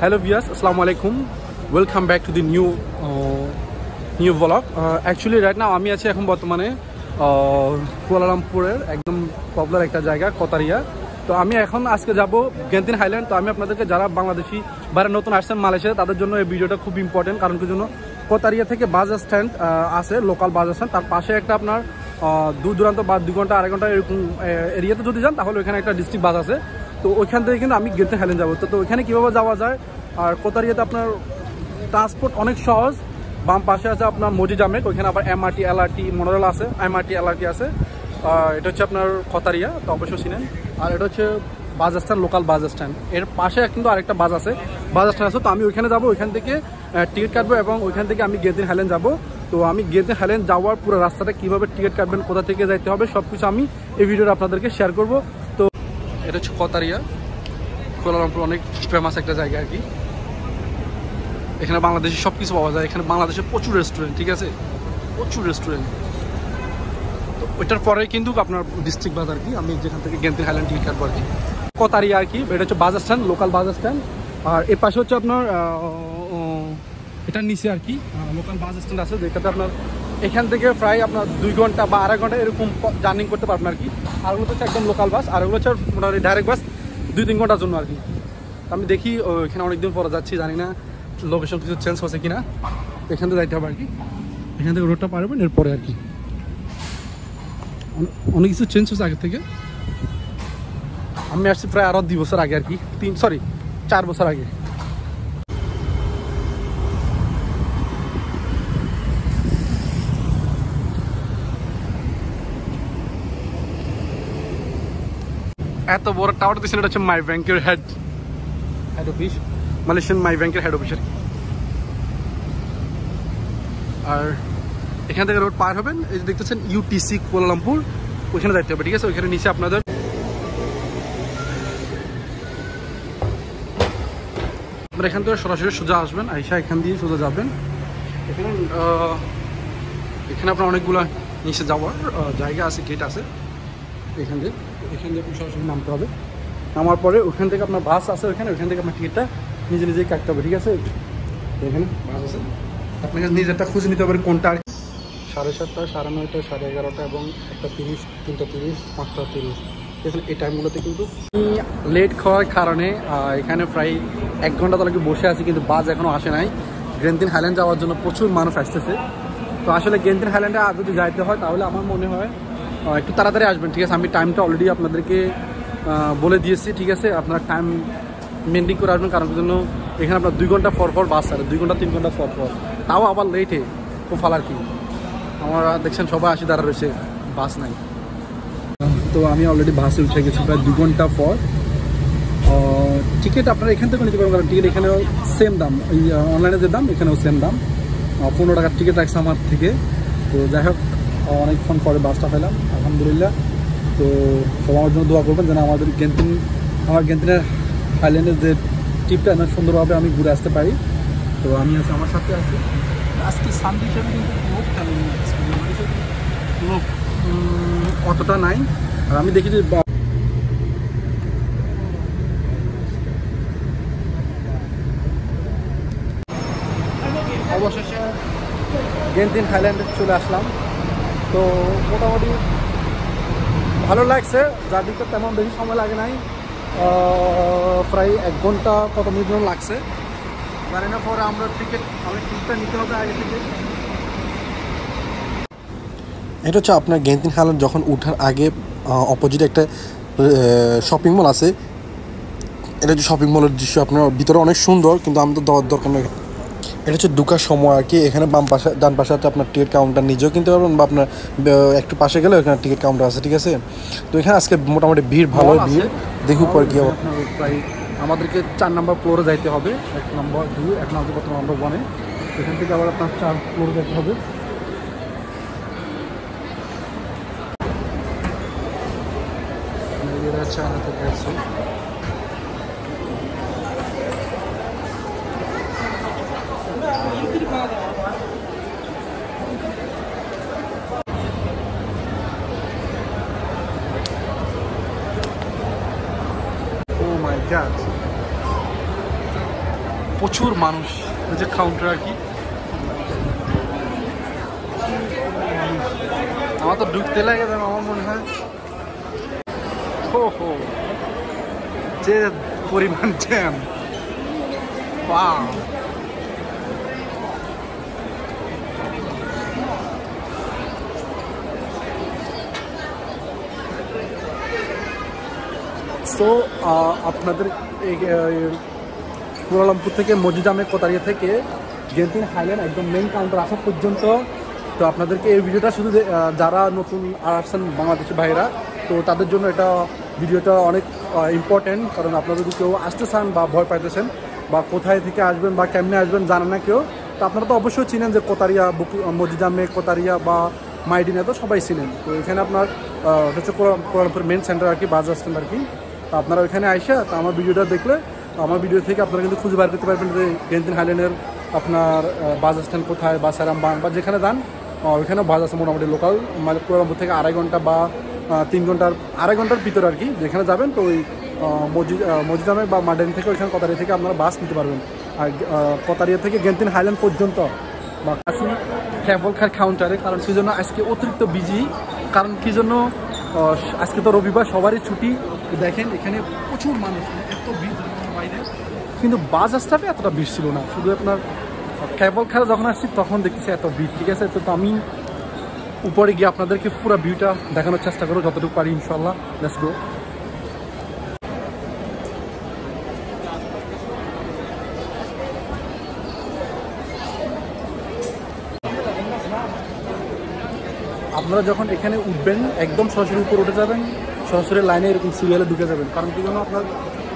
Hello viewers, Assalamu alaikum. Welcome back to the new vlog. Actually right now আমি আছি এখন বর্তমানে কুয়ালালামপুরের একদম পপুলার একটা জায়গা কোতারিয়া। তো আমি এখন আজকে যাব গেন্তিন হাইল্যান্ড। তো আমি আপনাদেরকে যারা বাংলাদেশি বাইরে নতুন আসছেন মালয়েশিয়া তাদের জন্য এই ভিডিওটা খুব ইম্পর্টেন্ট, কারণ কি জন্য কোতারিয়া থেকে বাস স্ট্যান্ড আছে, লোকাল বাস স্ট্যান্ড, তার পাশে একটা আপনার দূর দূরান্ত বা 2 ঘন্টা 2.5 ঘন্টা এরকম এরিয়াতে যদি যান তাহলে ওইখানে একটা ডিস্ট্রিক্ট বাস আছে। তো ওইখান থেকে কিন্তু আমি গেন্তিন হাইল্যান্ড যাবো। তো ওইখানে কীভাবে যাওয়া যায়, আর কোতারিয়াতে আপনার ট্রান্সপোর্ট অনেক সহজ। বাম পাশে আছে আপনার মজিজামেক, ওইখানে আবার এমআরটি এলআরটি মনোরেল আছে, এমআরটি এলআরটি আছে। এটা হচ্ছে আপনার কোতারিয়া, তো অবশ্যই চিনেন। আর এটা হচ্ছে bus stand, local bus stand. এর পাশে কিন্তু আরেকটা বাস আছে, বাস স্ট্যান্ড আছে। তো আমি ওইখানে যাবো, ওইখান থেকে টিকিট কাটবো এবং ওইখান থেকে আমি গেন্তিন হাইল্যান্ড যাবো। তো আমি গেন্তিন হাইল্যান্ড যাওয়ার পুরো রাস্তাটা কীভাবে টিকিট কাটবেন, কোথা থেকে যাইতে হবে, সব কিছু আমি এই ভিডিওটা আপনাদেরকে শেয়ার করবো। তো এটা হচ্ছে কোতারিয়া, কুয়ালালামপুর অনেক ফেমাস একটা জায়গা আর কি। এখানে বাংলাদেশে সব কিছু পাওয়া যায়। এখানে বাংলাদেশে প্রচুর রেস্টুরেন্ট, ঠিক আছে, প্রচুর রেস্টুরেন্ট। তো ওইটার পরে কিন্তু আপনার ডিস্ট্রিক্ট বাস আর কি, আমি যেখান থেকে গেন্তিন হাইল্যান্ড টিকিট কাটবো আর কি। কোতারিয়া আর কি, এটা হচ্ছে bus stand, local bus stand. আর এর পাশে হচ্ছে আপনার এটার নিচে আর কি লোকাল বাস স্ট্যান্ড আছে, যেটাতে আপনার এখান থেকে প্রায় আপনার 2 ঘন্টা বা 2.5 ঘন্টা এরকম জার্নি করতে পারবেন আর কি। আর ওগুলো হচ্ছে একদম লোকাল বাস, আর ওগুলো হচ্ছে মোটামুটি ডাইরেক্ট বাস 2-3 ঘন্টার জন্য আর কি। আমি দেখি এখানে অনেকদিন পরে যাচ্ছি, জানি না লোকেশন কিছু চেঞ্জ হচ্ছে কিনা। এখান থেকে যাইতে হবে আর কি, এখান থেকে রোডটা পারবেন এরপরে আর কি। অনেক কিছু চেঞ্জ হচ্ছে আগে থেকে। আমি আসছি প্রায় আরও 2 বছর আগে আর কি, 4 বছর আগে। এত বড় টাওয়ার দিচ্ছেন, এটা হচ্ছে মাই ব্যাংকের হেড অফিস, মালয়েশিয়ান মাই ব্যাংকের হেড অফিস আর কি। আর এখান থেকে রোড পার হবেন, এই যে দেখতেছেন ইউটিসি কুয়ালালামপুর, ওইখানে যাইতে হবে, ঠিক আছে। ওইখানে নিচে আপনাদের এখান থেকে সরাসরি সোজা আসবেন, আইসা এখান দিয়ে সোজা যাবেন। এখানে আপনার অনেকগুলো নিচে যাওয়ার জায়গা আছে, গেট আছে। এখান দিয়ে আপনি সরাসরি নামতে হবে। নামার পরে ওখান থেকে আপনার বাস আছে, ওইখান থেকে আপনার টিকিটটা নিজেই কাটতে হবে, ঠিক আছে। এখানে বাস আছে, আপনাকে নিজেরটা খুঁজে নিতে হবে কোনটা। 7:30, 9:30, 11:30 এবং 1:30, 3:30, 5:30, এই টাইমগুলোতে কিন্তু লেট খাওয়ার কারণে এখানে প্রায় 1 ঘন্টা তো বসে আছি, কিন্তু বাস এখনও আসে নাই। গেন্তিন হাইল্যান্ড যাওয়ার জন্য প্রচুর মানুষ আসতেছে। তো আসলে গেন্তিন হাইল্যান্ডে যদি যাইতে হয় তাহলে আমার মনে হয় একটু তাড়াতাড়ি আসবেন, ঠিক আছে। আমি টাইমটা অলরেডি আপনাদেরকে বলে দিয়েছি, ঠিক আছে। আপনারা টাইম মেনটেন করে আসবেন, কারণ জন্য এখানে আপনার 2 ঘন্টা পর বাস আছে, 2 ঘন্টা 3 ঘন্টা পর, তাও আবার লেটে খুব ফাল আর কি। আমরা দেখছেন সবাই আসি দাঁড়া রয়েছে, বাস নাই। তো আমি অলরেডি বাসে উঠে গেছি প্রায় 2 ঘন্টা পর। টিকিট আপনারা এখান থেকে নিতে পারবেন, কারণ টিকিট এখানেও সেম দাম, এই অনলাইনে যে দাম এখানেও সেম দাম। 15 টাকার টিকিট রাখছে আমার থেকে। তো যাই হোক, অনেকক্ষণ পরে বাসটা পেলাম, আলহামদুলিল্লাহ। তো সবাই আমার জন্য দোয়া করবেন যেন আমার গেন্তিনের হাইল্যান্ডের যে ট্রিপটা না সুন্দরভাবে আমি ঘুরে আসতে পারি। তো আমি আছি, আমার সাথে আছি আজকে সানডে হিসেবে কিন্তু লোক অতটা নাই। আর আমি দেখি যে অবশেষে গেন্তিন হাইল্যান্ডে চলে আসলাম। তো মোটামুটি ভালো লাগছে, জার্নিটা তেমন বেশি সময় লাগে নাই, প্রায় 1 ঘন্টা কত মিনিট লাগছে, জানি না। পরে টিকিটটা নিতে হবে আগে থেকে। এটা হচ্ছে আপনার গেন্তিন হাইল্যান্ড যখন উঠার আগে অপোজিটে একটা শপিং মল আছে। এটা হচ্ছে শপিং মলের দৃশ্য, আপনার ভিতরে অনেক সুন্দর, কিন্তু আমাদের দেওয়ার দরকার নেই। এটা হচ্ছে ঢোকার সময় আর কি। এখানে ডান পাশে আছে আপনার টিকিট কাউন্টার, নিজেও কিনতে পারবেন, বা আপনার একটু পাশে গেলে ওখানে টিকিট কাউন্টার আছে, ঠিক আছে। তো এখানে আজকে মোটামুটি ভিড়, ভালো ভিড়, দেখুন পরে কি হবে। প্রায় আমাদেরকে 4 নম্বর ফ্লোরে যাইতে হবে, 1 নম্বর 2, এখন আমাদের বর্তমান নম্বর 1-এ। এখান থেকে আবার আপনার 4 ফ্লোরে যেতে হবে। চায়না থেকে আসছে। Oh my God. প্রচুর মানুষ, ওই যে কাউন্টার আর কি। আমার তো ঢুকতে লাগে, আমার মনে হয় হো যে পরিমাণ জ্যাম। ওয়াও, সো আপনাদের এই কুয়ালালামপুর থেকে মসজিদ আহমেদ কোতারিয়া থেকে গেন্তিন হাইল্যান্ড একদম মেইন কাউন্টার আসা পর্যন্ত, তো আপনাদেরকে এই ভিডিওটা শুধু যারা নতুন আসছেন বাংলাদেশি ভাইরা, তো তাদের জন্য এটা ভিডিওটা অনেক ইম্পর্টেন্ট। কারণ আপনারা যদি কেউ আসতে চান বা ভয় পাইতেছেন বা কোথায় থেকে আসবেন বা কেমনে আসবেন জানেন না কেউ, তো আপনারা তো অবশ্যই চিনেন যে কোতারিয়া মসজিদ আহমেদ কোতারিয়া বা মাইডিনা তো সবাই চিনেন। তো এখানে আপনার হচ্ছে কুয়ালালামপুর মেন সেন্টার আর কি, বাজার স্ট্যান্ড আর কি। তো আপনারা ওইখানে আইসা তো আমার ভিডিওটা দেখলে, আমার ভিডিও থেকে আপনারা কিন্তু খুঁজে বার করতে পারবেন যে গেন্তিন হাইল্যান্ডের আপনার বাস স্ট্যান্ড কোথায় বা সারামবাং বা যেখানে যান ওইখানে বাস আছে মোটামুটি লোকাল, মানে কুয়ালালামপুর থেকে 2.5 ঘন্টা বা 2.5 ঘন্টার ভিতরে আর কি। যেখানে যাবেন তো ওই মসজিদ আহমেদ বা মাডেন থেকে ওইখানে কোতারিয়া থেকে আপনারা বাস নিতে পারবেন। আর কোতারিয়া থেকে গেন্তিন হাইল্যান্ড পর্যন্ত বা কাশি কেবল কার কাউন্টারে। কারণ সেই জন্য আজকে অতিরিক্ত বিজি, কারণ কি জন্য আজকে তো রবিবার, সবারই ছুটি। দেখেন এখানে প্রচুর মানুষ, এত ভিড় বাইরে, কিন্তু বাস স্টপে এতটা ভিড় ছিল না। শুধু আপনার কেবল খেলা যখন আসছি তখন দেখতেছি এত ভিড়। ঠিক আছে, তো আমি উপরে গিয়ে আপনাদেরকে পুরো ভিউটা দেখানোর চেষ্টা করবো যতটুকু পারি ইনশাল্লাহ। Let's go. আপনারা যখন এখানে উঠবেন একদম সরাসরি উপর উঠে যাবেন, সরাসরি লাইনে এরকম সিরিয়ালে ঢুকে যাবেন। কারণ কি জন্য আপনার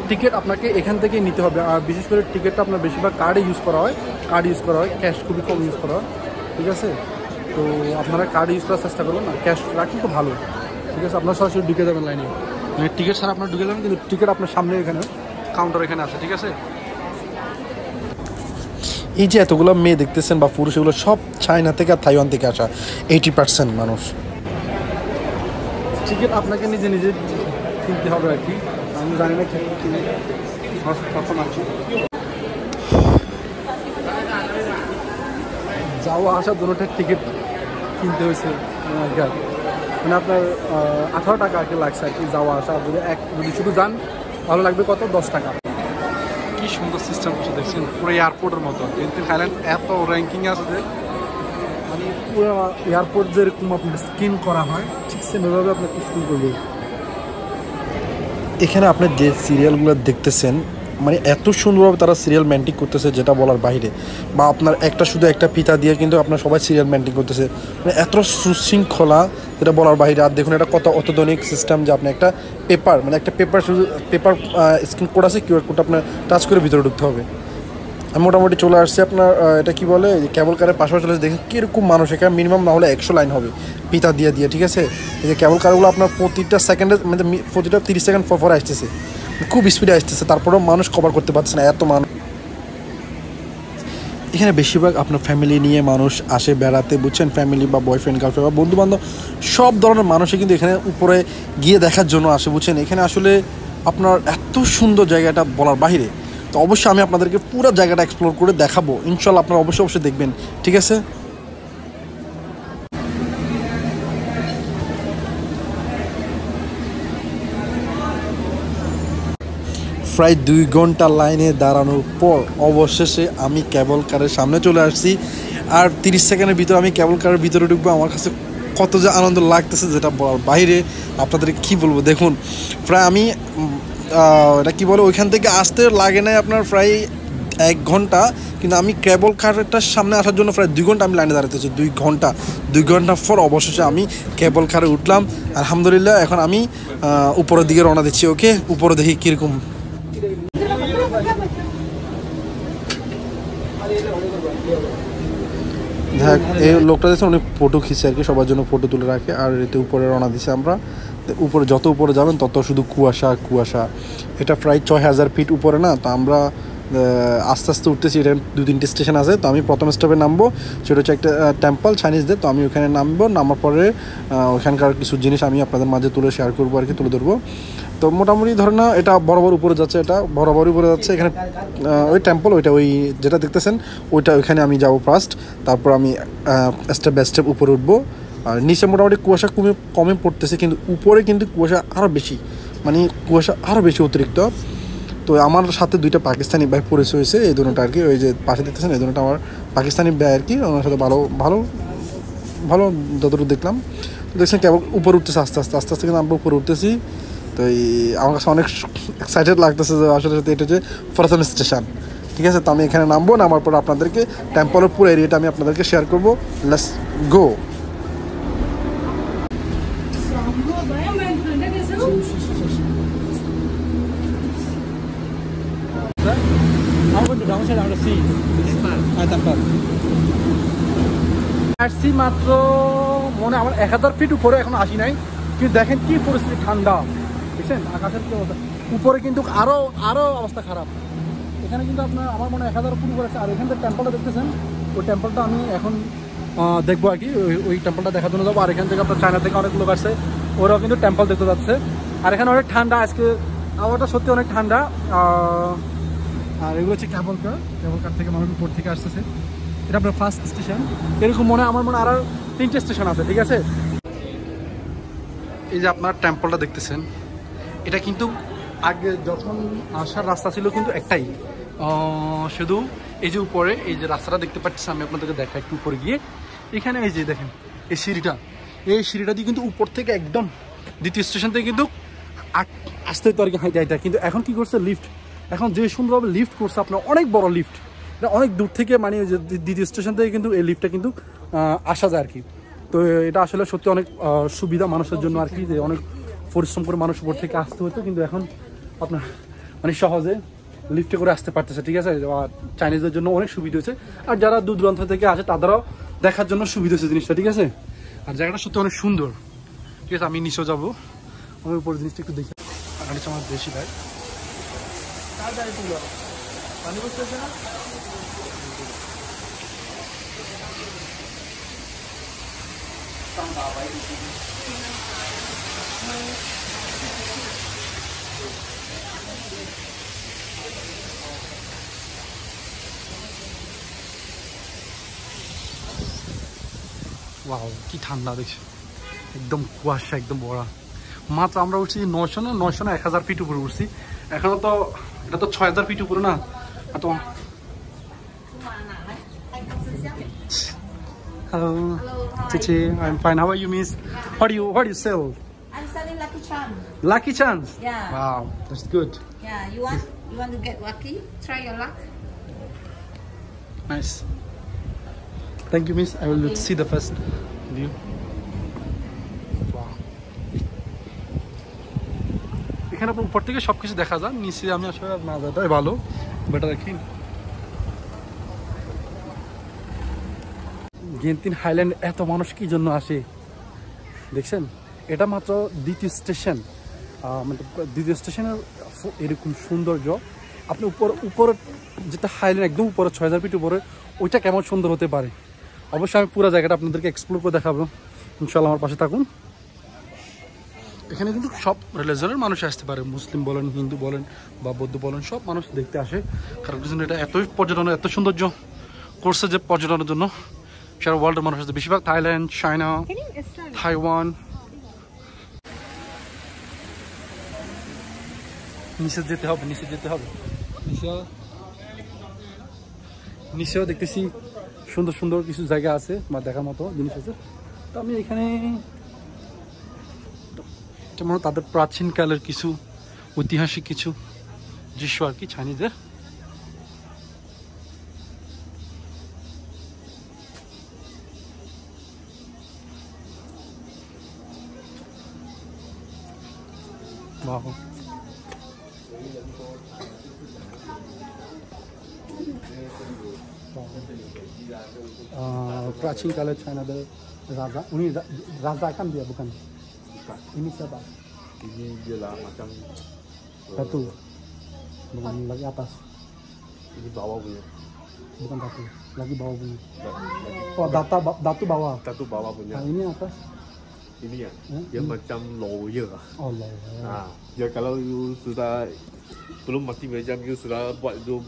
টিকিট আপনাকে এখান থেকেই নিতে হবে। আর বিশেষ করে টিকিটটা আপনার বেশিরভাগ কার্ডে ইউজ করা হয়, ক্যাশ খুবই কম ইউজ করা হয়। ঠিক আছে, তো আপনারা কার্ড ইউজ করার চেষ্টা করবেন না, ক্যাশ রাখলে তো ভালো। ঠিক আছে, আপনারা সরাসরি ঢুকে যাবেন লাইনে, মানে টিকিট ছাড়া আপনার ঢুকে যাবেন, কিন্তু টিকিট আপনার সামনে এখানে কাউন্টার এখানে আছে। ঠিক আছে, এই যে এতগুলো মেয়ে দেখতেছেন বা পুরুষ, এগুলো সব চায়না থেকে আর থাইওয়ান থেকে আসা 80% মানুষ। টিকিট আপনাকে নিজে নিজে কিনতে হবে আর কি। আমি জানি না কখন আছি, যাওয়া আসা দুটোটার টিকিট কিনতে হয়েছে। মানে আপনার 18 টাকা আর কি লাগছে আর কি যাওয়া আসা। যদি শুধু যান ভালো লাগবে কত, 10 টাকা। কি সুন্দর সিস্টেম করছে দেখছেন, পুরো এয়ারপোর্টের মতো। গেন্তিন হাইল্যান্ড এত র্যাঙ্কিং আছে যে মানে পুরো এয়ারপোর্ট যেরকম আপনার স্ক্রিন করা হয় ঠিক সেভাবে আপনাকে স্ক্রিন করবে। এখানে আপনার যে সিরিয়ালগুলো দেখতেছেন, মানে এত সুন্দরভাবে তারা সিরিয়াল মেনটেন করতেছে যেটা বলার বাইরে। বা আপনার শুধু একটা ফিতা দিয়ে কিন্তু আপনার সবাই সিরিয়াল মেনটেন করতেছে, মানে এত সুশৃঙ্খলা যেটা বলার বাইরে। আর দেখুন এটা কত অত্যাধুনিক সিস্টেম যে আপনি একটা পেপার শুধু স্ক্রিন কোড আছে, কিউআর কোডটা আপনার টাচ করে ভিতরে ঢুকতে হবে। আমি মোটামুটি চলে আসছি আপনার এটা কি বলে কেবল কারের পাশাপাশি চলে আসছে। দেখেন কীরকম মানুষ, এখানে মিনিমাম না হলে 100 লাইন হবে পিতা দিয়ে। ঠিক আছে, এই যে কেবল কারগুলো আপনার প্রতিটা সেকেন্ডে, মানে প্রতিটা 30 সেকেন্ড পর আসতেছে, খুব স্পিডে আসতেছে, তারপরেও মানুষ কভার করতে পারছে না, এত মানুষ। এখানে বেশিরভাগ আপনার ফ্যামিলি নিয়ে মানুষ আসে বেড়াতে, বুঝছেন, ফ্যামিলি বা বয়ফ্রেন্ড গার্লফ্রেন্ড বা বন্ধুবান্ধব সব ধরনের মানুষই কিন্তু এখানে উপরে গিয়ে দেখার জন্য আসে, বুঝছেন। এখানে আসলে আপনার এত সুন্দর জায়গাটা বলার বাইরে। তো অবশ্যই আমি আপনাদেরকে পুরো জায়গাটা এক্সপ্লোর করে দেখাবো ইনশাল্লাহ, আপনারা অবশ্যই দেখবেন। ঠিক আছে, প্রায় 2 ঘন্টা লাইনে দাঁড়ানোর পর অবশেষে আমি কেবল কারের সামনে চলে আসছি। আর 30 সেকেন্ডের ভিতরে আমি কেবল কারের ভিতরে ঢুকবো। আমার কাছে কত যে আনন্দ লাগতেছে যেটা বলার বাইরে। আপনাদের কি বলবো, দেখুন প্রায় আমি এটা কি বলে ওইখান থেকে আসতে লাগে না আপনার প্রায় 1 ঘন্টা, কিন্তু আমি কেবল কারটার সামনে আসার জন্য প্রায় 2 ঘন্টা আমি লাইনে দাঁড়াতেছি। 2 ঘন্টা পর অবশেষে আমি কেবল কারে উঠলাম। আলহামদুলিল্লাহ, এখন আমি উপরের দিকে রওনা দিচ্ছি। ওকে, উপরে দেখি কীরকম। দেখ, এই লোকটা দেখছে অনেক ফটো খিঁচে আর কি, সবার জন্য ফটো তুলে রাখে। আর এতে উপরে রওনা দিচ্ছে আমরা। উপরে যত উপরে যাবেন তত শুধু কুয়াশা। এটা প্রায় 6000 ফিট উপরে না, তো আমরা আস্তে আস্তে উঠতেছি। এটা 2-3টে স্টেশন আছে। তো আমি প্রথম স্টপে নামবো, সেটা হচ্ছে একটা টেম্পল চাইনিজদের। তো আমি ওখানে নামবো, নামার পরে ওখানকার কিছু জিনিস আমি আপনাদের মাঝে তুলে শেয়ার করবো আর কি, তুলে ধরবো। তো মোটামুটি ধরে না এটা বরাবর উপরে যাচ্ছে, এটা বরাবর উপরে যাচ্ছে। এখানে ওই টেম্পল, ওইটা ওই যেটা দেখতেছেন ওইটা, ওইখানে আমি যাবো ফার্স্ট। তারপর আমি স্টেপ বাই স্টেপ উপরে উঠবো। আর নিচে মোটামুটি কুয়াশা কমে পড়তেছে, কিন্তু উপরে কিন্তু কুয়াশা আরও বেশি, মানে কুয়াশা আরও বেশি অতিরিক্ত। তো আমার সাথে 2টা পাকিস্তানি ভাই পরিচয় হয়েছে, এই দুটোটা আর কি। ওই যে পাশে দেখতেছেন এই দুটোটা আমার পাকিস্তানি ভাই আর কি। ওনার সাথে ভালো ভালো ভালো যতটুকু দেখলাম। তো দেখছেন কেবল উপরে উঠতেছে, আস্তে আস্তে আস্তে আস্তে কিন্তু আমরা উপরে উঠতেছি। তো এই আমার কাছে অনেক এক্সাইটেড লাগতেছে যে আসলে এটা হচ্ছে ফরসান স্টেশন, ঠিক আছে। তো আমি এখানে নামবো, নামার পর আপনাদেরকে টেম্পলের পুরো এরিয়াটা আমি আপনাদেরকে শেয়ার করবো। Let's go. আসছি মাত্র মনে আমার 1000 ফিট উপরে, এখন আসি নাই, কিন্তু দেখেন কি পরিস্থিতি, ঠান্ডা দেখছেন আকাশের কি অবস্থা। উপরে কিন্তু আরো অবস্থা খারাপ। এখানে কিন্তু আপনার আমার মনে হয় 1000 ফুট উপরে আছে। আর এখান থেকে টেম্পলটা দেখতেছেন, ওই টেম্পলটা আমি এখন দেখবো আর কি, ওই টেম্পলটা দেখার জন্য যাবো। আর এখান থেকে আপনার চায়না থেকে অনেক লোক আসছে, ওরাও কিন্তু টেম্পল দেখতে যাচ্ছে। আর এখানে অনেক ঠান্ডা আজকে, আবহাওয়াটা সত্যি অনেক ঠান্ডা। আর এগুলো হচ্ছে কেবল কার থেকে মানুষ উপর থেকে আসতেছে। এটা আপনার ফার্স্ট স্টেশন। এরকম আমার মনে আরও 3টে স্টেশন আছে, ঠিক আছে। এই যে আপনার টেম্পলটা দেখতেছেন, এটা কিন্তু আগে যখন আসার রাস্তা ছিল কিন্তু একটাই, শুধু এই যে উপরে এই যে রাস্তাটা দেখতে পাচ্ছি, আমি আপনাদেরকে দেখাই একটু উপরে গিয়ে। এখানে এই যে দেখেন এই সিঁড়িটা দিয়ে কিন্তু উপর থেকে একদম দ্বিতীয় স্টেশন থেকে কিন্তু আসতে হতো আর কি, হাইটা। কিন্তু এখন কি করছে, লিফট। এখন যে সুন্দরভাবে লিফট করছে আপনার, অনেক বড় লিফট, এটা অনেক দূর থেকে, মানে যে দ্বিতীয় স্টেশন থেকে কিন্তু এই লিফটটা কিন্তু আসা যায় আর কি। তো এটা আসলে সত্যি অনেক সুবিধা মানুষের জন্য আর কি, যে অনেক পরিশ্রম করে মানুষ উপর থেকে আসতে হতো, কিন্তু এখন আপনার মানে সহজে লিফটে করে আসতে পারতেছে, ঠিক আছে। চাইনিজদের জন্য অনেক সুবিধা হয়েছে, আর যারা দূর দূরান্ত থেকে আসে তাদেরও দেখার জন্য সুবিধা হয়েছে জিনিসটা, ঠিক আছে। আর জায়গাটা সত্যি অনেক সুন্দর, ঠিক আছে। আমি নিচেও যাবো, আমি উপরে জিনিসটা একটু দেখি। আর নিচে আমার বেশি ভাই পানি বসতেছে না। ওয়াও কি ঠান্ডা দেখছি, একদম কুয়াশা একদম ভরা। মাত্র আমরা উঠছি 900 না 1000 ফিট উপরে উঠছি। এখনো তো এটা তো 6000 ফিট উপরে না এত। Hello. Chichi, I'm fine. How are you, miss? What do you sell? I'm selling Lucky Charm. Lucky Charms? Yeah. Wow, that's good. Yeah, you want to get lucky? Try your luck. Nice. Thank you, miss. I will see the first view. Wow. এখানে আপনার উপর থেকে সবকিছু দেখা যায়, নিচে আমি আসলে না যাওয়াটাই ভালো, বেটার রাখি। গেন্তিন হাইল্যান্ড এত মানুষ কি জন্য আসে দেখছেন। এটা মাত্র দ্বিতীয় স্টেশন, মানে দ্বিতীয় স্টেশনের এরকম সৌন্দর্য। আপনি উপর যেটা হাইল্যান্ড একদম উপরে 6000 ফিট উপরে, ওইটা কেমন সুন্দর হতে পারে। অবশ্যই আমি পুরো জায়গাটা আপনাদেরকে এক্সপ্লোর করে দেখাবো, ইনশাআল্লাহ আমার পাশে থাকুন। এখানে কিন্তু সব রিলিজনের মানুষ আসতে পারে, মুসলিম বলেন, হিন্দু বলেন বা বৌদ্ধ বলেন, সব মানুষ দেখতে আসে। কারণ এটা এতই পর্যটন, এত সৌন্দর্য করছে যে পর্যটনের জন্য সারা ওয়ার্ল্ডের মানুষ আসছে, বেশিরভাগ থাইল্যান্ড, চায়না, তাইওয়ান। নিচে যেতে হবে নিচেও দেখতেছি সুন্দর সুন্দর কিছু জায়গা আছে বা দেখার মতো জিনিস আছে। তো আমি এখানে যেমন তাদের প্রাচীনকালের কিছু ঐতিহাসিক কিছু দৃশ্য আর কি চাইনিজদের। প্রাচীনকালের চায়নাদের রাজা, উনি রাজা kan dia bukan ini siapa Ini dia lah macam satu bukan lagi atas Ini bawah punya. Bukan datu, lagi bawah punya. Lagi. Oh, datu bawah. Satu bawah punya. Nah, ini atas. Ini ya, dia macam lawyer. Oh, lah. Ya kalau you sudah belum mati macam you sudah buat itu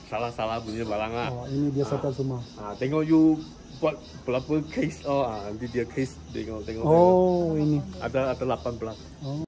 salah-salah punya barang lah. Oh, ini dia settle semua. Tengok you buat berapa case nanti dia case tengok. Oh, ini. Ada 18. Oh.